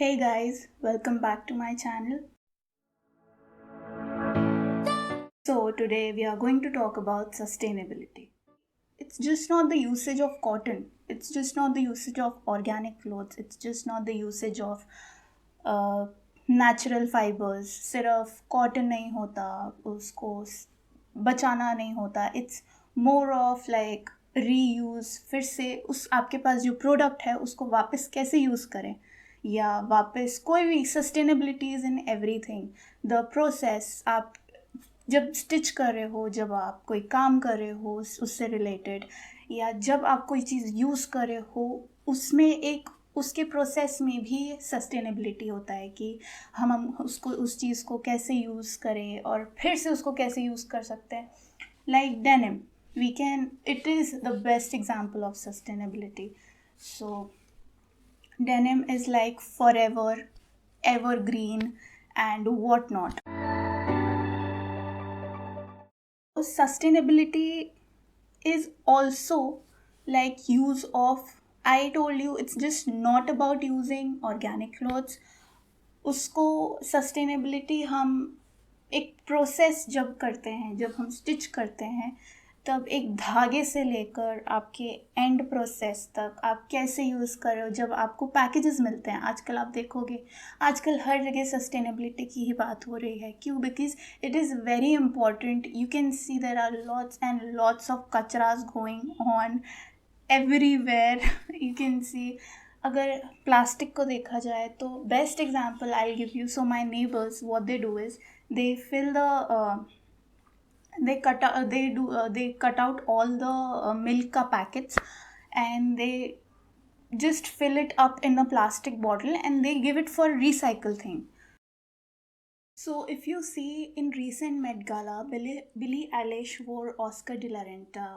Hey guys, welcome back to my channel. So, today we are going to talk about sustainability. It's just not the usage of cotton, it's just not the usage of organic clothes, it's just not the usage of uh, natural fibers. सिर्फ cotton नहीं होता, उसको बचाना नहीं होता. It's more of like reuse. फिर से उस आपके पास जो प्रोडक्ट है उसको वापस कैसे यूज़ करें, या वापस कोई भी sustainability is in everything. The process, आप जब स्टिच कर रहे हो, जब आप कोई काम कर रहे हो उससे रिलेटेड, या जब आप कोई चीज़ यूज़ कर रहे हो, उसमें एक उसके प्रोसेस में भी सस्टेनेबिलिटी होता है कि हम उसको उस चीज़ को कैसे यूज़ करें और फिर से उसको कैसे यूज़ कर सकते हैं. Like denim, we can it is the best example of sustainability. So denim is like forever, evergreen, and whatnot. Sustainability is also like use of, I told you, it's just not about using organic clothes. उसको sustainability हम एक process जब करते हैं, जब हम stitch करते हैं, तब एक धागे से लेकर आपके एंड प्रोसेस तक आप कैसे यूज़ कर रहे हो. जब आपको पैकेजेस मिलते हैं, आजकल आप देखोगे, आजकल हर जगह सस्टेनेबिलिटी की ही बात हो रही है. क्यों? Because it is very important. You can see there are lots and lots of कचरास going on everywhere. You can see, अगर प्लास्टिक को देखा जाए तो best example I give you. So my neighbours, what they do is they fill the they cut out all the milk packets, and they just fill it up in a plastic bottle and they give it for recycle thing. So if you see in recent Met Gala, Billie Eilish wore Oscar de la Renta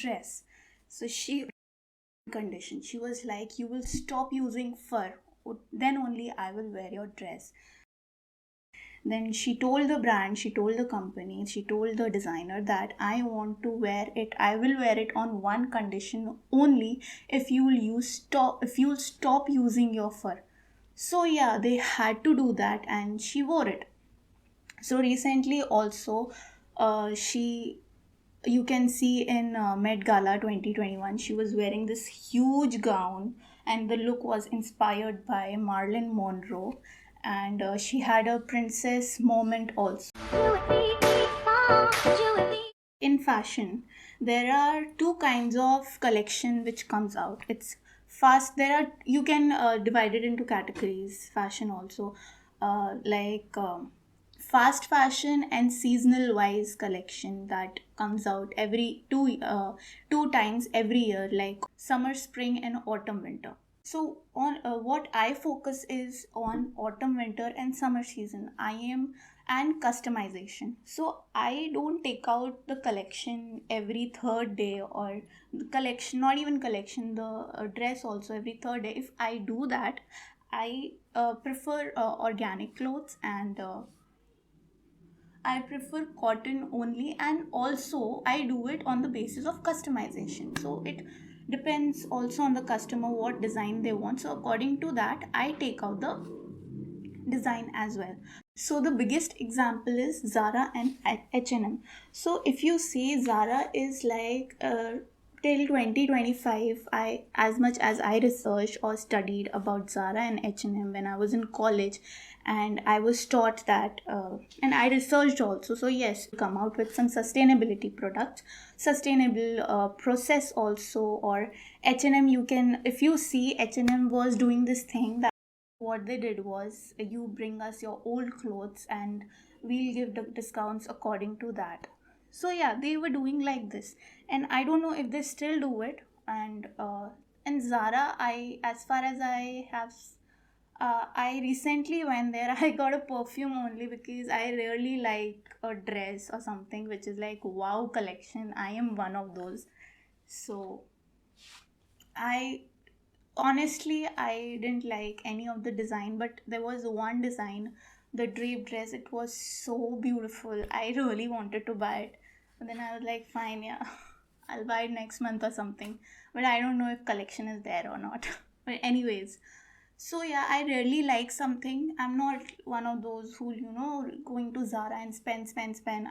dress. So she condition, she was like, you will stop using fur, then only I will wear your dress. Then she told the brand, she told the company, she told the designer that I want to wear it, I will wear it on one condition only, if you'll stop using your fur. So yeah, they had to do that and she wore it. So recently also, she you can see in Met Gala 2021, she was wearing this huge gown and the look was inspired by Marilyn Monroe, and she had a princess moment also. In fashion, there are two kinds of collection which comes out. It's fast. There are, you can divide it into categories. Fashion also, fast fashion and seasonal wise collection that comes out every two times every year, like summer, spring, and autumn, winter. So on what I focus is on autumn, winter, and summer season. I am and customization. So I don't take out the collection every third day, or the collection, not even collection, the dress also every third day. If I do that, I prefer organic clothes, and I prefer cotton only, and also I do it on the basis of customization. So it depends also on the customer what design they want. So according to that, I take out the design as well. So the biggest example is Zara and H&M. So if you see, Zara is like till 2025, I, as much as I researched or studied about Zara and H&M when I was in college, and I was taught that, and I researched also. So yes, come out with some sustainability products, sustainable process also. Or H&M, you can, if you see, H&M was doing this thing that what they did was, you bring us your old clothes and we'll give the discounts according to that. So yeah, they were doing like this, and I don't know if they still do it. And Zara, I, as far as I have, I recently went there. I got a perfume only because I really like a dress or something which is like wow collection. I am one of those. So I honestly, I didn't like any of the design, but there was one design, the drape dress. It was so beautiful. I really wanted to buy it, but then I was like, fine, yeah, I'll buy it next month or something. But I don't know if collection is there or not. But anyways, So yeah, I really like something. I'm not one of those who, going to Zara and spend.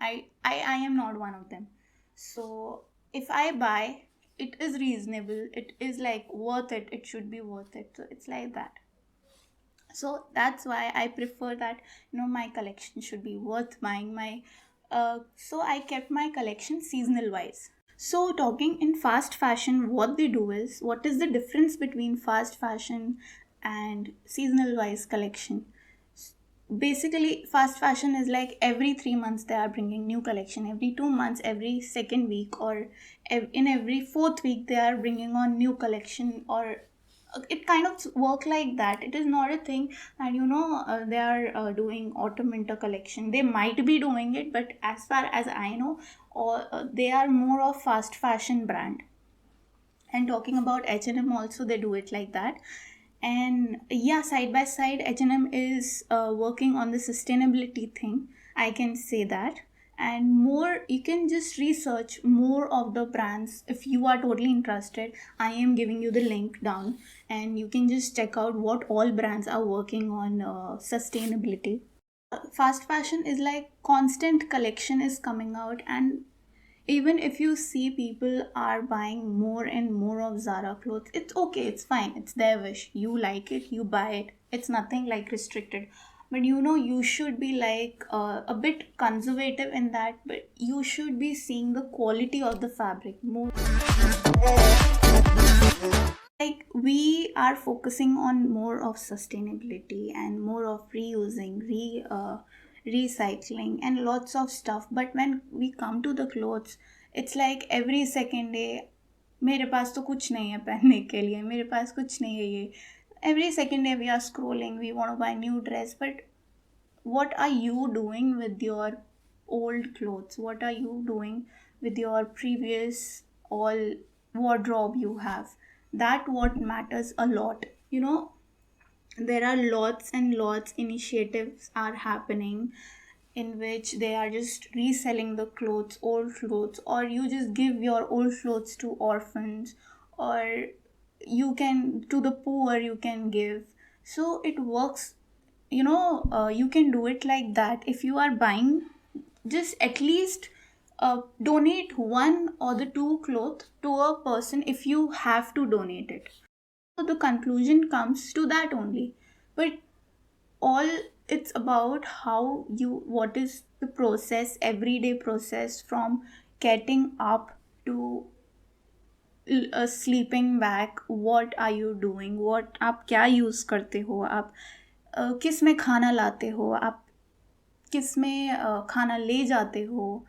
I am not one of them. So if I buy, it is reasonable. It is like worth it. It should be worth it. So it's like that. So that's why I prefer that, my collection should be worth buying. So I kept my collection seasonal wise. So, talking in fast fashion, what they do is, what is the difference between fast fashion and seasonal wise collection? Basically, fast fashion is like every 3 months they are bringing new collection, every 2 months, every second week, or in every fourth week they are bringing on new collection, or it kind of work like that. It is not a thing that they are doing autumn winter collection. They might be doing it, but as far as I know, or they are more of fast fashion brand. And talking about H&M also, they do it like that. And yeah, side by side, H&M is working on the sustainability thing, I can say that. And more, you can just research more of the brands. If you are totally interested, I am giving you the link down, and you can just check out what all brands are working on sustainability. Fast fashion is like constant collection is coming out, and even if you see people are buying more and more of Zara clothes, it's okay, it's fine, it's their wish. You like it, you buy it. It's nothing like restricted. But you should be like a bit conservative in that, but you should be seeing the quality of the fabric more. Like, we are focusing on more of sustainability and more of reusing, recycling, and lots of stuff. But when we come to the clothes, it's like every second day, मेरे पास तो कुछ नहीं है पहनने के लिए, मेरे पास कुछ नहीं है ये. Every second day we are scrolling, we want to buy new dress, but what are you doing with your old clothes? What are you doing with your previous all wardrobe you have? That what matters a lot. There are lots and lots initiatives are happening in which they are just reselling the clothes, old clothes, or you just give your old clothes to orphans, or you can, to the poor you can give. So it works. You can do it like that. If you are buying, just at least donate one or the two clothes to a person if you have to donate it. So the conclusion comes to that only. But all, it's about how you, what is the process, everyday process, from getting up to sleeping back. What are you doing? What आप क्या use करते हो? आप किस में खाना लाते हो? आप किस में खाना ले जाते हो?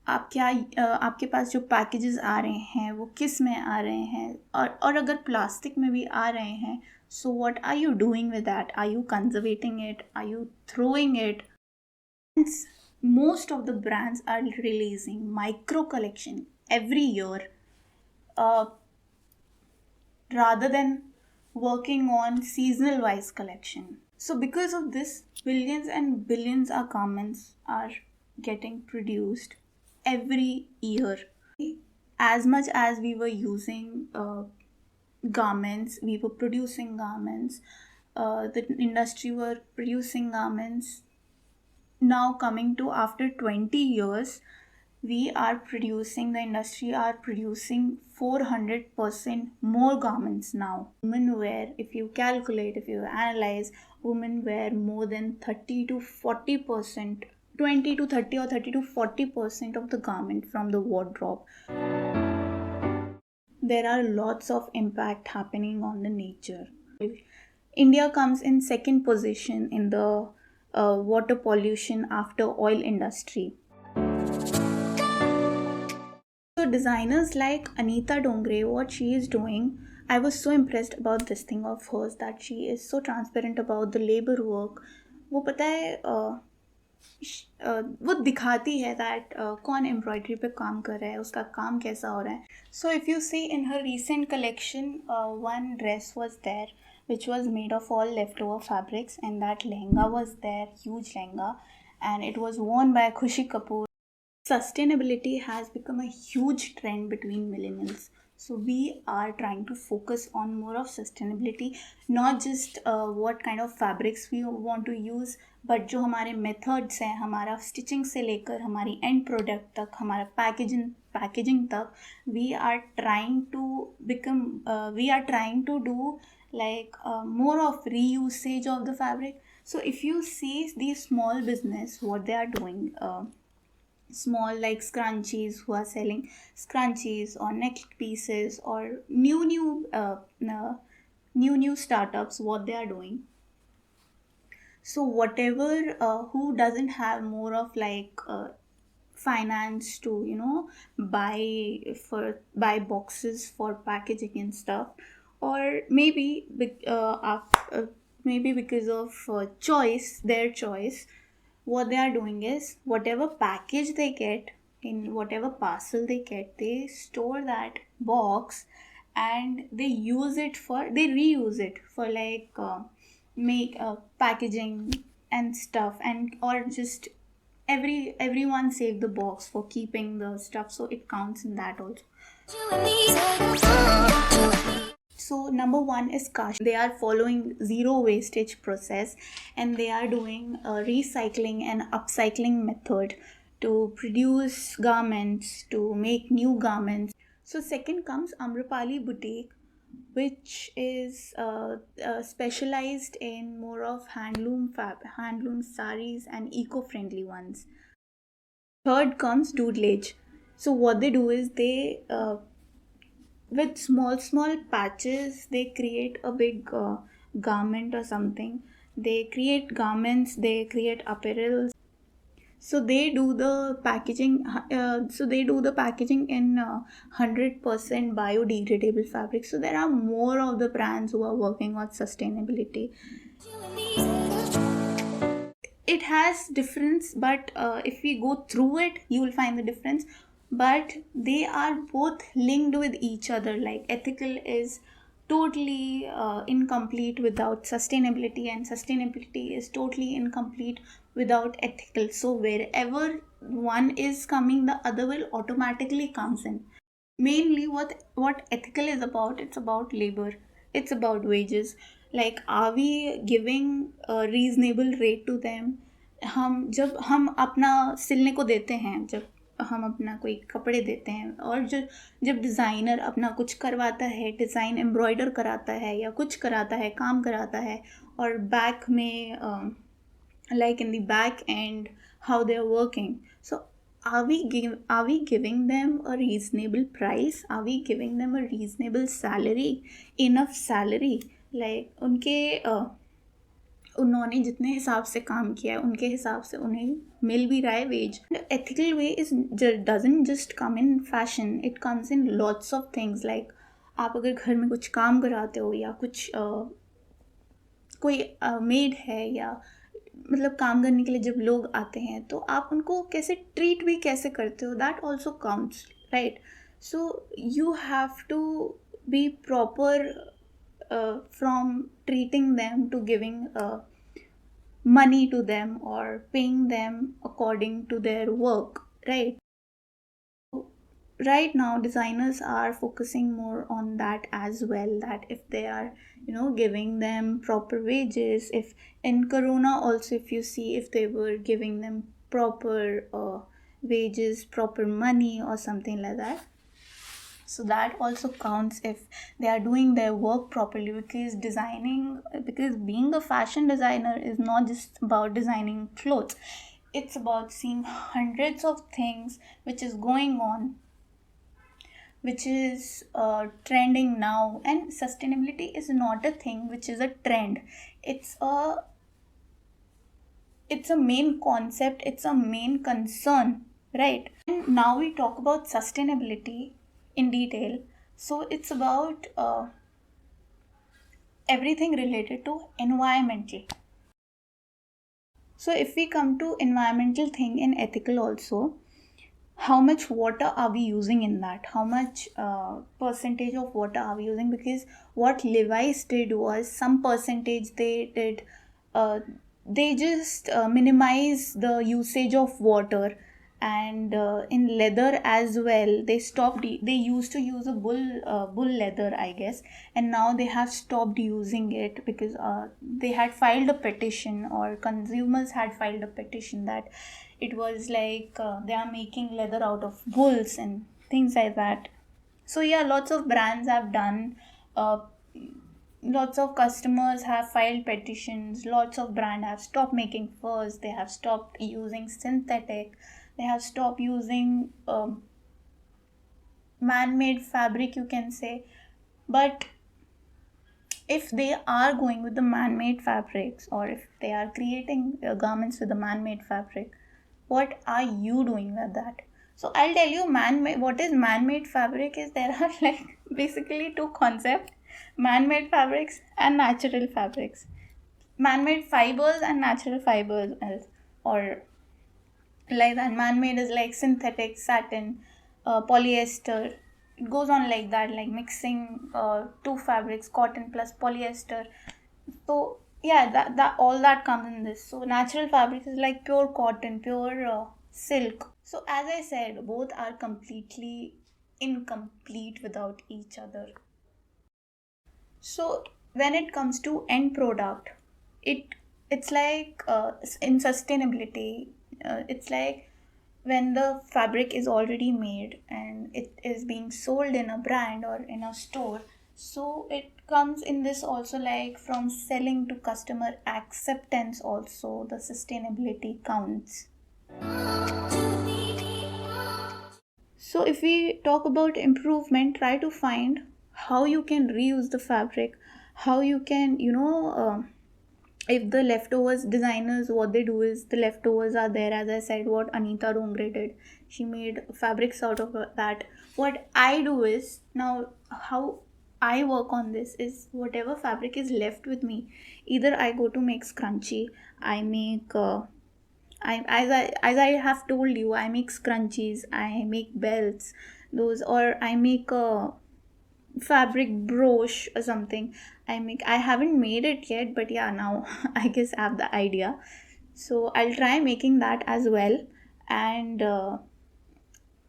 आप क्या आपके पास जो पैकेजेस आ रहे हैं वो किस में आ रहे हैं? और अगर प्लास्टिक में भी आ रहे हैं, so what are you doing with that? Are you conserving it? Are you throwing it? Most of the brands are releasing micro collection every year, uh, rather than working on seasonal wise collection. So because of this, billions and billions of garments are getting produced every year. As much as we were using garments, we were producing garments, the industry were producing garments. Now coming to after 20 years, we are producing, the industry are producing 400% more garments now. Women wear, if you calculate, if you analyze, women wear more than 30 to 40%, 20 to 30 or 30 to 40% of the garment from the wardrobe. There are lots of impact happening on the nature. India comes in second position in the water pollution after oil industry. So designers like Anita Dongre, what she is doing, I was so impressed about this thing of hers, that she is so transparent about the labor work. वो पता है वो दिखाती है that कौन embroidery पे काम कर रहा है, उसका काम कैसा हो रहा है. So if you see in her recent collection, one dress was there which was made of all leftover fabrics, and that lehenga was there, huge lehenga, and it was worn by Khushi Kapoor. Sustainability has become a huge trend between millennials. So we are trying to focus on more of sustainability, not just what kind of fabrics we want to use, but जो हमारे methods हैं, हमारा stitching से लेकर हमारी end product तक, हमारा packaging तक, we are trying to do like more of reusage of the fabric. So if you see these small business, what they are doing, small like scrunchies, who are selling scrunchies or neck pieces, or new startups, what they are doing. So whatever, who doesn't have more of like finance to buy boxes for packaging and stuff, or maybe because of their choice, what they are doing is whatever package they get, in whatever parcel they get, they store that box and they reuse it for like make packaging and stuff, and or just everyone save the box for keeping the stuff, so it counts in that also. So number one is Kash. They are following zero wastage process, and they are doing a recycling and upcycling method to produce garments, to make new garments. So second comes Amrapali Boutique, which is specialized in more of handloom saris and eco-friendly ones. Third comes Doodlage. So what they do is they with small patches they create a big garment or something. They create garments, they create apparels. So they do the packaging in 100% biodegradable fabric. So there are more of the brands who are working on sustainability. It has difference, but if we go through it, you will find the difference. But they are both linked with each other. Like ethical is totally incomplete without sustainability, and sustainability is totally incomplete without ethical. So wherever one is coming, the other will automatically comes in. Mainly what ethical is about, it's about labor, it's about wages. Like, are we giving a reasonable rate to them? जब हम अपना सिलने को देते हैं, जब हम अपना कोई कपड़े देते हैं, और जब डिज़ाइनर अपना कुछ करवाता है, डिज़ाइन एम्ब्रॉयडर कराता है या कुछ कराता है, काम कराता है, और बैक में like in the back end how they are working, so are we giving them a reasonable price? Are we giving them a reasonable salary, enough salary? Like उन्होंने जितने हिसाब से काम किया है उनके हिसाब से उन्हें मिल भी रहा है wage. Ethical way is doesn't just come in fashion, it comes in lots of things. Like आप अगर घर में कुछ काम कराते हो, या कुछ कोई मेड है, या मतलब काम करने के लिए जब लोग आते हैं, तो आप उनको कैसे ट्रीट भी कैसे करते हो, that also counts, right? So you have to be proper from treating them to giving money to them or paying them according to their work, right? Right now designers are focusing more on that as well, that if they are giving them proper wages, if in corona also, if you see, if they were giving them proper wages, proper money or something like that, so that also counts if they are doing their work properly. Because being a fashion designer is not just about designing clothes, it's about seeing hundreds of things which is going on, which is trending now. And sustainability is not a thing which is a trend, it's a main concept, it's a main concern, right? And now we talk about sustainability in detail. So it's about everything related to environmental. So if we come to environmental thing in ethical also, how much water are we using in that? How much percentage of water are we using? Because what Levi's did was some percentage they did, they just minimize the usage of water, and in leather as well. They used to use a bull leather, I guess, and now they have stopped using it because they had filed a petition, or consumers had filed a petition, that it was like they are making leather out of bulls and things like that. So yeah, lots of brands have done, uh, lots of customers have filed petitions, lots of brand have stopped making furs, they have stopped using synthetic, they have stopped using man-made fabric, you can say. But if they are going with the man-made fabrics, or if they are creating garments with the man-made fabric, what are you doing with that? So I'll tell you, man-made, what is man-made fabric is, there are like basically two concepts: man-made fabrics and natural fabrics, man-made fibers and natural fibers, or like that. Man-made is like synthetic, satin, polyester. It goes on like that, like mixing two fabrics, cotton plus polyester. So yeah, that all that comes in this. So natural fabrics is like pure cotton, pure silk. So as I said, both are completely incomplete without each other. So when it comes to end product, it it's like in sustainability, it's like when the fabric is already made and it is being sold in a brand or in a store. So it comes in this also, like from selling to customer acceptance also, the sustainability counts. So if we talk about improvement, try to find how you can reuse the fabric, how you can, if the leftovers, designers, what they do is, the leftovers are there, as I said, what Anita Dongre did, she made fabrics out of that. What I do is, now how I work on this is, whatever fabric is left with me, either I go to make scrunchie, I make as I have told you, I make scrunchies, I make belts, those, or I make a fabric brooch or something. I haven't made it yet, but yeah, now I guess I have the idea. So I'll try making that as well. And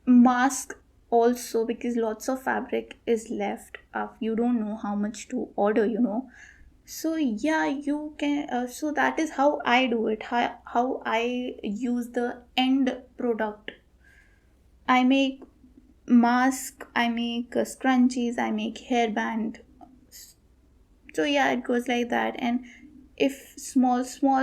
mask also, because lots of fabric is left, you don't know how much to order. So yeah, you can, so that is how I do it, how I use the end product. I make mask, I make scrunchies, I make hairband. So yeah, it goes like that. And if small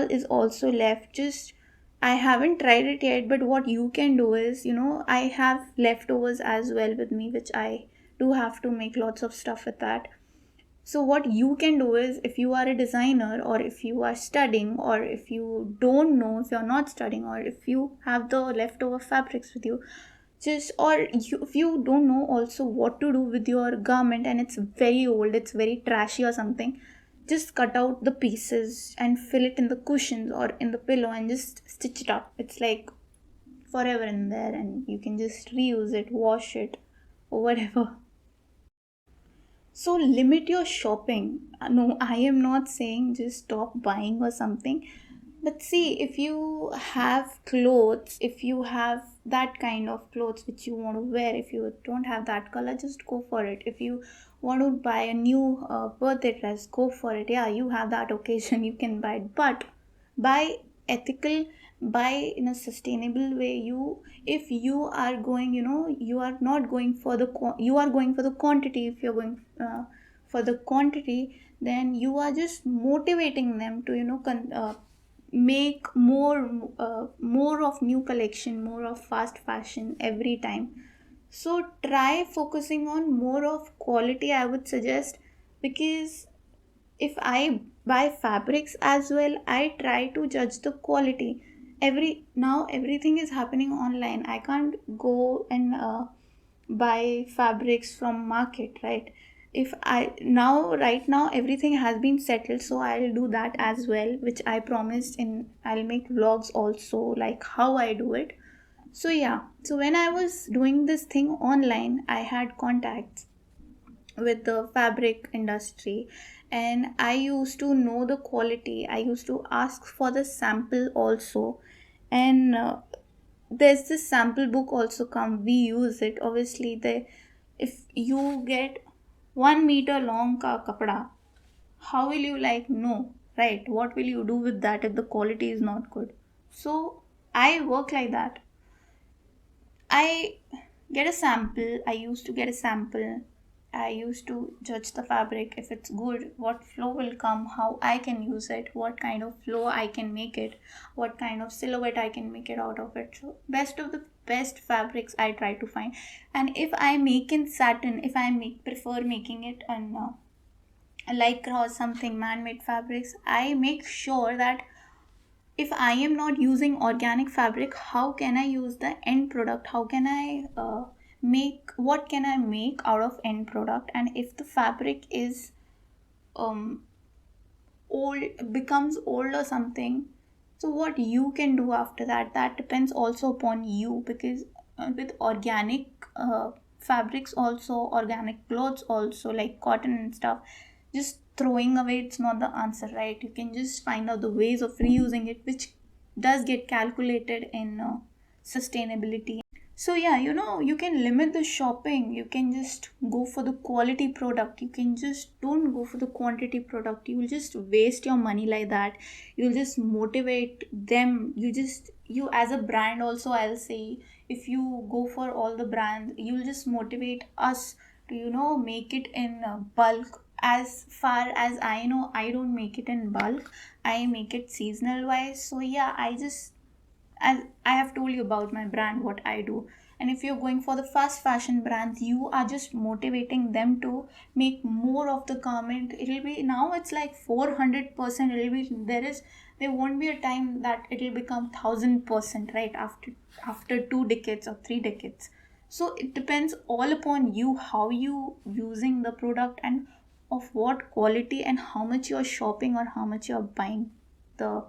is also left, just, I haven't tried it yet, but what you can do is, I have leftovers as well with me, which I do have to make lots of stuff with that. So what you can do is, if you are a designer, or if you are studying, or if you don't know, if you're not studying, or if you have the leftover fabrics with you, just, or if you don't know also what to do with your garment, and it's very old, it's very trashy or something, just cut out the pieces and fill it in the cushions or in the pillow and just stitch it up. It's like forever in there, and you can just reuse it, wash it, or whatever. So limit your shopping. No, I am not saying just stop buying or something. But see, if you have clothes, if you have that kind of clothes which you want to wear, if you don't have that color, just go for it. If you want to buy a new birthday dress, go for it. Yeah, you have that occasion, you can buy it. But buy ethical, buy in a sustainable way. If you are going, you are not going for the you are going for the quantity. If you're going for the quantity, then you are just motivating them to, make more of new collection, more of fast fashion every time. So try focusing on more of quality, I would suggest. Because if I buy fabrics as well, I try to judge the quality. Now everything is happening online, I can't go and buy fabrics from market, right? If I now right now everything has been settled, so I'll do that as well, which I promised, in I'll make vlogs also, like how I do it. So yeah, so when I was doing this thing online, I had contacts with the fabric industry, and I used to know the quality, I used to ask for the sample also. And there's this sample book also come, we use it. Obviously, the if you get 1 meter long ka kapda, how will you like know, right? What will you do with that if the quality is not good? So I work like that. I get a sample. I used to get a sample. I used to judge the fabric. If it's good, what flow will come, how I can use it, what kind of flow I can make it, what kind of silhouette I can make it out of it. So, best of the best fabrics I try to find. And if I make in satin, if I make prefer making it on lycra or something man made fabrics, I make sure that if I am not using organic fabric, how can I use the end product? How can I make, what can I make out of end product? And if the fabric is um, old, becomes old or something, so what you can do after that, that depends also upon you. Because with organic fabrics also, organic clothes also, like cotton and stuff, just throwing away it's not the answer, right? You can just find out the ways of reusing it, which does get calculated in sustainability. So yeah, you can limit the shopping. You can just go for the quality product. You can just don't go for the quantity product. You will just waste your money like that. You'll just motivate them. You as a brand also, I'll say, if you go for all the brands, you'll just motivate us to make it in bulk. As far as I know, I don't make it in bulk. I make it seasonal wise. So yeah, as I have told you about my brand, what I do. And if you're going for the fast fashion brands, you are just motivating them to make more of the garment. It'll be now it's like 400%. There won't be a time that it'll become 1000%, right? After 2 decades or 3 decades. So it depends all upon you, how you using the product and of what quality and how much you're shopping or how much you're buying the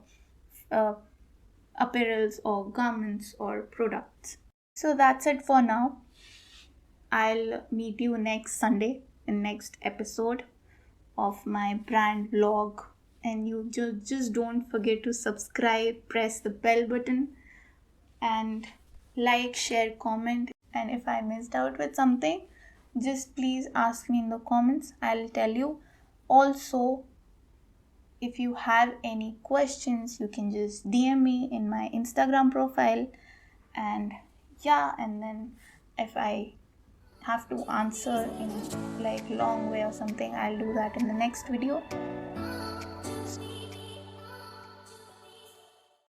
uh, apparels or garments or products. So that's it for now. I'll meet you next Sunday in next episode of my brand vlog. And you just don't forget to subscribe, press the bell button, and like, share, comment. And if I missed out with something, just please ask me in the comments. I'll tell you. Also, if you have any questions, you can just DM me in my Instagram profile. And yeah, and then if I have to answer in like long way or something, I'll do that in the next video.